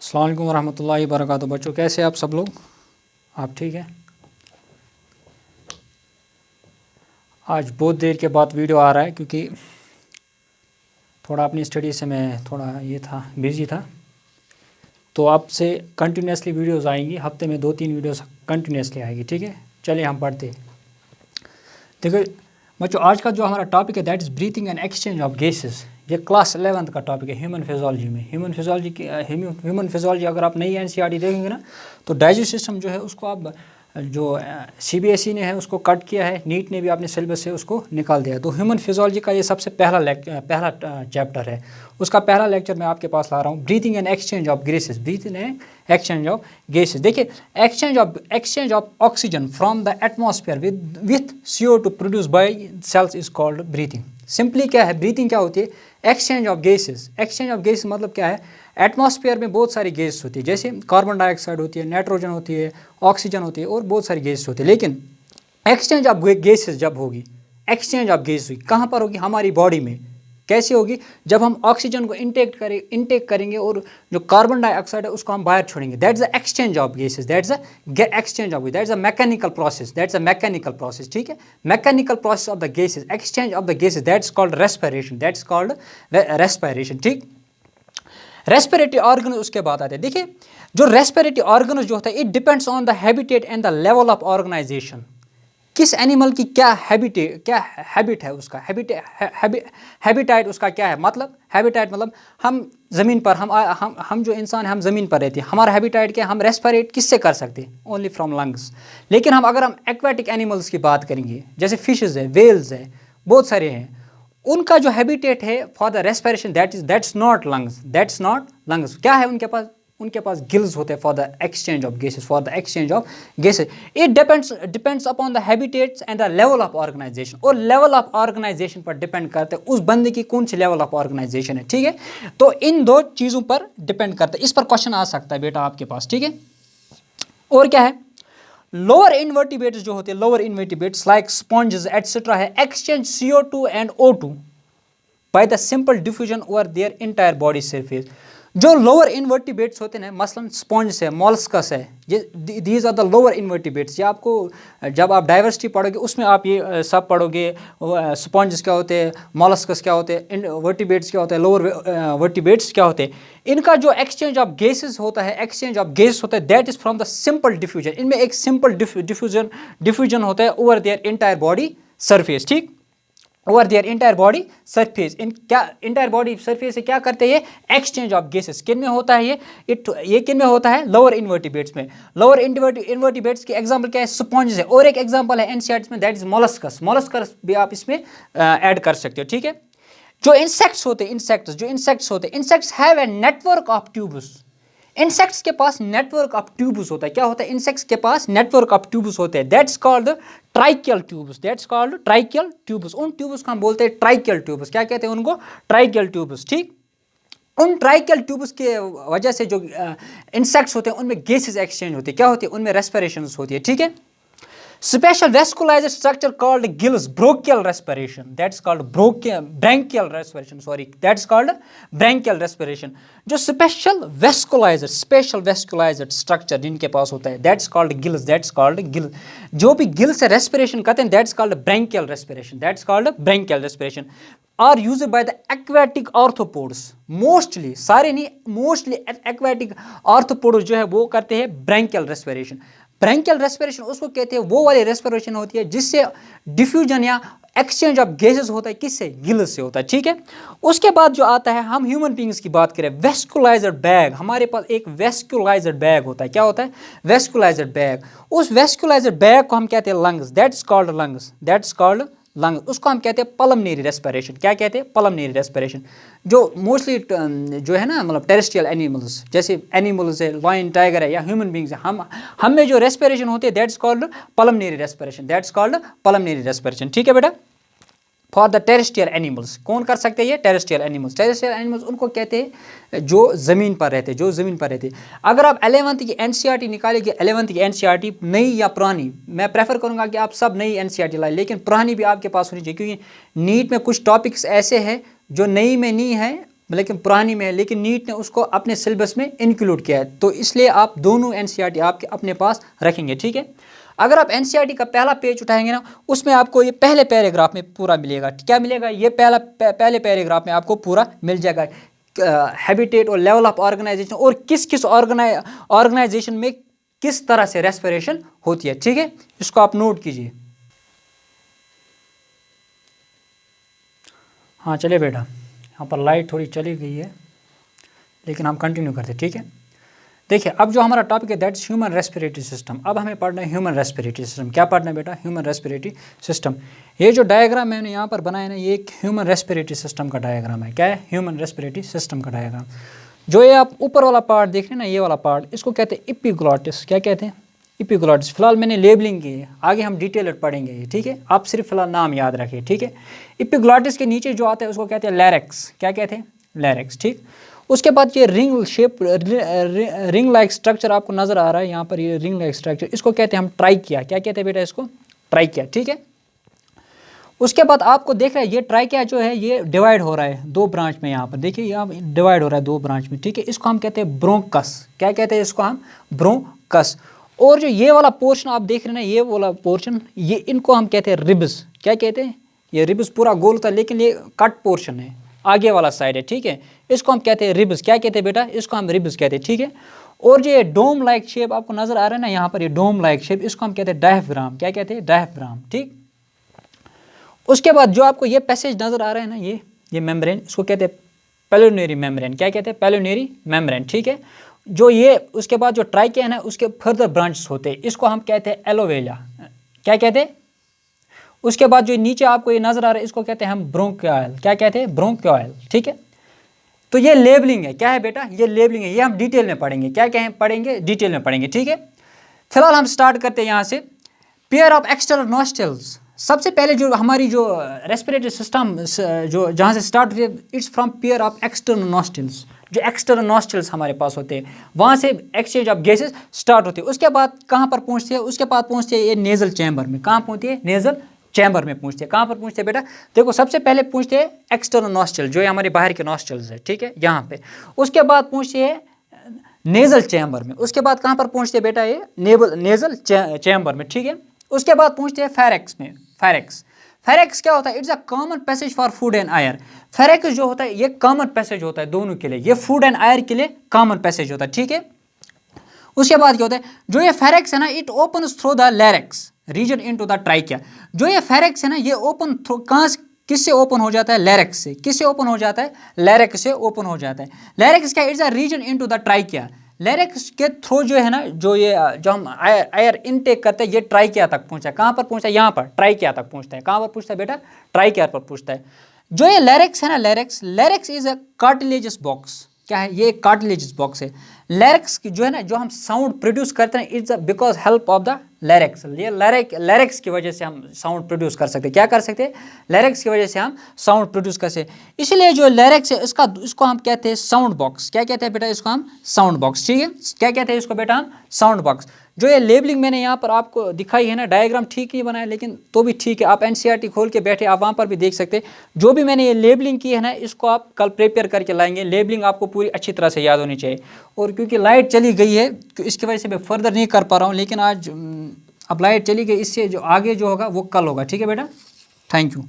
अस्सलाम वालेकुम रहमतुल्लाहि व बरकातुहू। बच्चों कैसे आप सब लोग, आप ठीक हैं? आज बहुत देर के बाद वीडियो आ रहा है क्योंकि थोड़ा अपनी स्टडी से मैं थोड़ा ये था, बिज़ी था। तो आपसे कंटिन्यूसली वीडियोस आएंगी, हफ्ते में 2-3 वीडियोस कंटिन्यूसली आएगी, ठीक है। चलिए हम पढ़ते हैं। देखो बच्चों, आज का जो हमारा टॉपिक है that is breathing and exchange of gases. ये क्लास 11th का टॉपिक है ह्यूमन फिजियोलॉजी में। ह्यूमन फिजियोलॉजी अगर आप नई एनसीईआरटी देखेंगे ना, तो डाइजेस्ट सिस्टम जो है उसको आप जो सीबीएसई ने है उसको कट किया है, नीट ने भी अपने सिलेबस से उसको निकाल दिया है। तो ह्यूमन फिजियोलॉजी का ये सबसे पहला चैप्टर है। उसका पहला लेक्चर मैं आपके पास ला रहा हूँ, breathing and exchange of gases. Breathing and exchange of gases. देखिए, exchange of oxygen from the atmosphere with CO2 produce by cells is called breathing. Simply क्या है ब्रीथिंग, क्या होती है? Exchange of gases. Exchange of gases मतलब क्या है? Atmosphere में बहुत सारी गैस होती है, जैसे कार्बन डाइऑक्साइड होती है, नाइट्रोजन होती है, ऑक्सीजन होती है और बहुत सारी गैस होती है। लेकिन एक्सचेंज ऑफ गैसेस जब होगी, एक्सचेंज ऑफ गैस हुई कहाँ पर होगी? हमारी बॉडी में। कैसे होगी? जब हम ऑक्सीजन को इंटेक करेंगे और जो कार्बन डाइऑक्साइड है उसको हम बाहर छोड़ेंगे। That's the exchange of gases. That's the exchange of, that's a mechanical process. That's a mechanical process, ठीक है। Mechanical process of the gases, exchange of the gases, that's called respiration. That's called respiration, ठीक। Respiratory organ उसके बाद आते हैं। देखिए, जो respiratory organ जो होता है it depends on the habitat and the level of organization. किस एनिमल की क्या हैबिट है, उसका हैबिटेट उसका क्या है? मतलब हैबिटेट मतलब हम ज़मीन पर हम जो इंसान हैं हम ज़मीन पर रहते हैं। हमारा हैबिटेट क्या? हम रेस्पिरेट किससे कर सकते हैं? Only from lungs. लेकिन अगर हम एक्वेटिक एनिमल्स की बात करेंगे, जैसे फिशेज है, वेल्स है, बहुत सारे हैं, उनका जो हैबिटेट है for the respiration that's not lungs. That's not lungs. क्या है उनके पास? उनके पास गिल्स होते हैं for the exchange of gases. For the exchange of gases it depends upon the habitats and the level of organization. और लेवल ऑफ ऑर्गेनाइजेशन पर डिपेंड करते हैं उस बंदे की कौन सी लेवल ऑफ ऑर्गेनाइजेशन है, ठीक है। तो इन दो चीज़ों पर डिपेंड करता है। इस पर क्वेश्चन आ सकता है बेटा आपके पास, ठीक है। और क्या है? लोअर इन्वर्टिब्रेट्स जो होते हैं, lower invertebrates like sponges etcetera है, exchange CO2 and O2 by the simple diffusion over their entire body surface. जो लोअर इन्वर्टिब्रेट्स होते हैं, मसलन स्पॉन्ज है, मॉलस्कस है, ये these are the lower invertebrates. ये आपको जब आप डाइवर्सिटी पढ़ोगे उसमें आप ये सब पढ़ोगे। स्पॉन्जेस क्या होते हैं, मॉलस्कस क्या होते हैं, वर्टिब्रेट्स क्या होते हैं, लोअर वर्टिब्रेट्स क्या होते हैं। इनका जो एक्सचेंज ऑफ गैसेस होता है, एक्सचेंज ऑफ गैस होता है, that is from the simple diffusion. इनमें एक सिंपल डिफ्यूजन होता है over their entire body surface, ठीक। Over their entire body surface. इन क्या इंटायर बॉडी सरफेस से क्या करते हैं? ये एक्सचेंज ऑफ गैसेस। किन में होता है ये किन में होता है? लोअर इन्वर्टिब्रेट्स में। लोअर इन्वर्टिब्रेट्स की एग्जांपल क्या है? स्पॉन्जेस है। और एक एग्जांपल है एनसीईआरटी में, दैट इज मोलस्कस। मोलस्कस भी आप इसमें ऐड कर सकते हो, ठीक है। जो इंसेक्ट्स होते हैं, insects have a network of tubes. Insects के पास नेटवर्क ऑफ ट्यूब्स होता है। क्या होता है? इंसेक्ट्स के पास नेटवर्क ऑफ ट्यूब्स होते हैं। That's called tracheal tubes. That's called tracheal tubes. उन ट्यूब्स को हम बोलते हैं ट्राइकियल ट्यूब्स। क्या कहते हैं उनको? ट्राइकियल ट्यूब्स, ठीक। उन ट्राइकियल ट्यूब्स के वजह से जो इंसेक्ट्स होते हैं उनमें गैसेस एक्सचेंज होती है। क्या होती है? उनमें रेस्पिरेशन होती है, ठीक है। Special vascularized structure called gills, bronchial respiration. That's called branchial respiration. Sorry, that's called branchial respiration. जो special vascularized structure जिनके पास होता है, that's called gills. That's called gill. जो भी gill से respiration करते हैं, that's called branchial respiration. That's called branchial respiration. Are used by the aquatic arthropods. Mostly, सारे नहीं, mostly aquatic arthropods जो है वो करते हैं branchial respiration. ब्रैंकियल रेस्पिरेशन उसको कहते हैं, वो वाली रेस्पिरेशन होती है जिससे डिफ्यूजन या एक्सचेंज ऑफ गैसेस होता है। किससे? गिल्स से होता है, ठीक है। उसके बाद जो आता है, हम ह्यूमन बींग्स की बात करें, वेस्कुलाइज्ड बैग। हमारे पास एक वेस्कुलाइज्ड बैग होता है। क्या होता है? वेस्कुलाइज्ड बैग। उस वेस्कुलाइज्ड बैग को हम कहते हैं lungs. That's called lungs. That's called lungs. उसको हम कहते हैं पल्मोनरी रेस्पिरेशन। क्या कहते हैं? Pulmonary respiration. जो मोस्टली जो है ना, मतलब टेरेस्ट्रियल एनिमल्स, जैसे एनिमल्स है, लायन, टाइगर है या ह्यूमन बींग्स है, हम में जो रेस्पिरेशन होती है that's called pulmonary respiration. That's called pulmonary respiration, ठीक है बेटा। फॉर द टेरेस्ट्रियल एनिमल्स, कौन कर सकते हैं ये? Terrestrial animals. टेरेस्ट्रियल एनिमल्स उनको कहते हैं जो ज़मीन पर रहते हैं, जो ज़मीन पर रहते हैं। अगर आप 11th की एनसीईआरटी निकालेंगे, 11th की एनसीईआरटी नई या पुरानी, मैं प्रेफर करूंगा कि आप सब नई एनसीईआरटी लाएं, लेकिन पुरानी भी आपके पास होनी चाहिए, क्योंकि नीट में कुछ टॉपिक्स ऐसे हैं जो नई में नहीं है लेकिन पुरानी में है, लेकिन नीट ने उसको अपने सिलेबस में इंक्लूड किया है। तो इसलिए आप दोनों एनसीईआरटी आपके अपने पास रखेंगे, ठीक है। अगर आप एनसीईआरटी का पहला पेज उठाएंगे ना, उसमें आपको ये पहले पैराग्राफ में पूरा मिलेगा। क्या मिलेगा? ये पहले पैराग्राफ में आपको पूरा मिल जाएगा हैबिटेट और लेवल ऑफ ऑर्गेनाइजेशन और किस किस ऑर्गेनाइजेशन में किस तरह से रेस्पिरेशन होती है, ठीक है। इसको आप नोट कीजिए। हाँ चलिए बेटा, यहाँ पर लाइट थोड़ी चली गई है, लेकिन हम कंटिन्यू करते, ठीक है। देखिए, अब जो हमारा टॉपिक है दैट्स ह्यूमन रेस्पिरेटरी सिस्टम। अब हमें पढ़ना है ह्यूमन रेस्पिरेटरी सिस्टम। क्या पढ़ना है बेटा? Human respiratory system. ये जो डायग्राम मैंने यहाँ पर बनाया ना, ये एक ह्यूमन रेस्पिरेटरी सिस्टम का डायग्राम है। क्या है? ह्यूमन रेस्पिरेटरी सिस्टम का डायग्राम। जो ये आप ऊपर वाला पार्ट देख रहे हैं ना, ये वाला पार्ट, इसको कहते हैं एपिग्लॉटिस। क्या कहते हैं? एपिग्लॉटिस। फिलहाल मैंने लेबलिंग की है, आगे हम डिटेल पढ़ेंगे ये, ठीक है। आप सिर्फ फिलहाल नाम याद रखिए, ठीक है। एपिग्लॉटिस के नीचे जो आता है उसको कहते हैं लैरिक्स। क्या कहते हैं? लैरिक्स, ठीक। उसके बाद ये रिंग लाइक स्ट्रक्चर आपको नजर आ रहा है यहाँ पर, ये रिंग लाइक स्ट्रक्चर, इसको कहते हैं हम ट्राइकिया। क्या कहते हैं बेटा? इसको ट्राइकिया, ठीक है। उसके बाद आपको देख रहे हैं ये ट्राइकिया जो है ये डिवाइड हो रहा है दो ब्रांच में। यहाँ पर देखिए, यहाँ डिवाइड हो रहा है दो ब्रांच में, ठीक है। इसको हम कहते हैं ब्रोंकस। क्या कहते हैं इसको? हम ब्रोंकस। और जो ये वाला पोर्शन आप देख रहे हैं ना, ये वाला पोर्शन, ये इनको हम कहते हैं रिब्स। क्या कहते हैं? ये रिब्स पूरा गोल होता है, लेकिन ये कट पोर्शन है, आगे वाला साइड है, ठीक है। इसको हम कहते हैं रिब्स। क्या कहते हैं बेटा? इसको हम रिब्स कहते हैं, ठीक है। और जो ये डोम लाइक शेप आपको नजर आ रहा है ना यहाँ पर, ये डोम लाइक शेप, इसको हम कहते हैं डायफ्राम। क्या कहते हैं? डायफ्राम, ठीक। उसके बाद जो आपको ये पैसेज नजर आ रहा है ना, ये मेम्ब्रेन, इसको कहते हैं पेलोनेरी मेम्ब्रेन। क्या कहते हैं? पेलोनेरी मेम्ब्रेन, ठीक है। जो ये उसके बाद जो ट्राइकिया है ना, उसके फर्दर ब्रांचेस होते हैं, इसको हम कहते हैं एलोवेला। क्या कहते हैं? उसके बाद जो नीचे आपको ये नजर आ रहा है, इसको कहते हैं हम ब्रोंकियल। क्या कहते हैं? ब्रोंकियल, ठीक है। तो ये लेबलिंग है। क्या है बेटा? ये लेबलिंग है। ये हम डिटेल में पढ़ेंगे। क्या क्या है? पढ़ेंगे, डिटेल में पढ़ेंगे, ठीक है। फिलहाल हम स्टार्ट करते हैं यहाँ से। Pair of external nostrils. सबसे पहले जो हमारी जो रेस्पिरेटरी सिस्टम जो जहाँ से स्टार्ट होती है, it's from pair of external nostrils. जो एक्सटर्नल नॉस्ट्रल्स हमारे पास होते हैं, वहाँ से एक्सचेंज ऑफ गैसेस स्टार्ट होती है। उसके बाद कहाँ पर पहुँचती है? उसके बाद पहुँचती है ये नेजल चैम्बर में। कहाँ पहुँचती है? नेजल चैम्बर में पहुँचते हैं। कहाँ पर पहुँचते हैं बेटा? देखो, सबसे पहले पहुँचते हैं एक्सटर्नल नॉस्ट्रल, जो है हमारे बाहर के नॉस्ट्रल्स है, ठीक है, यहाँ पे। उसके बाद पहुँचते हैं नेजल चैम्बर में। उसके बाद कहाँ पर पहुँचते हैं बेटा? ये नेजल चैम्बर में, ठीक है। उसके बाद पहुँचते हैं फेरेक्स में। फेरेक्स क्या होता है? It's a common passage for food and air. Farex जो होता है ये कॉमन पैसेज होता है दोनों के लिए, ये फूड एंड एयर के लिए कॉमन पैसेज होता है, ठीक है। उसके बाद क्या होता है? जो ये फेरेक्स है ना, it opens through the larynx region into the trachea. जो ये फेरेक्स है ना, ये ओपन कहाँ किससे ओपन हो जाता है? लैरिक्स से। किससे ओपन हो जाता है? लैरिक्स से ओपन हो जाता है। लैरिक्स क्या? It's a region into the trachea. Larynx के थ्रू जो है ना, जो हम एयर इनटेक करते हैं, ये ट्राइकिया तक पहुंचा है। कहाँ पर पहुंचा है? यहाँ पर ट्राइकिया तक पहुंचता है। कहाँ पर पहुंचता है बेटा? ट्राइकिया पर पहुंचता है। जो ये लैरिक्स है ना, लैरिक्स इज अ कार्टिलेजस बॉक्स। क्या है? ये कार्टिलेजस बॉक्स है। लैरिक्स की जो है ना, जो हम साउंड प्रोड्यूस करते हैं, it's because help of the larynx. ये लैरिक्स की वजह से हम साउंड प्रोड्यूस कर सकते हैं। क्या कर सकते हैं? लैरिक्स की वजह से हम साउंड प्रोड्यूस कर सकते हैं। इसलिए जो लैरिक्स है इसको हम कहते हैं साउंड बॉक्स। क्या कहते हैं बेटा? इसको हम साउंड बॉक्स, ठीक है। क्या कहते हैं इसको बेटा? हम साउंड बॉक्स। जो ये लेबलिंग मैंने यहाँ पर आपको दिखाई है ना, डायग्राम ठीक नहीं बनाया, लेकिन तो भी ठीक है। आप एनसीईआरटी खोल के बैठे, आप वहाँ पर भी देख सकते हैं। जो भी मैंने ये लेबलिंग की है ना, इसको आप कल प्रिपेयर करके लाएंगे। लेबलिंग आपको पूरी अच्छी तरह से याद होनी चाहिए। और क्योंकि लाइट चली गई है, तो इसकी वजह से मैं फर्दर नहीं कर पा रहा हूँ, लेकिन आज अब लाइट चली गई, इससे जो आगे जो होगा वो कल होगा, ठीक है बेटा। Thank you.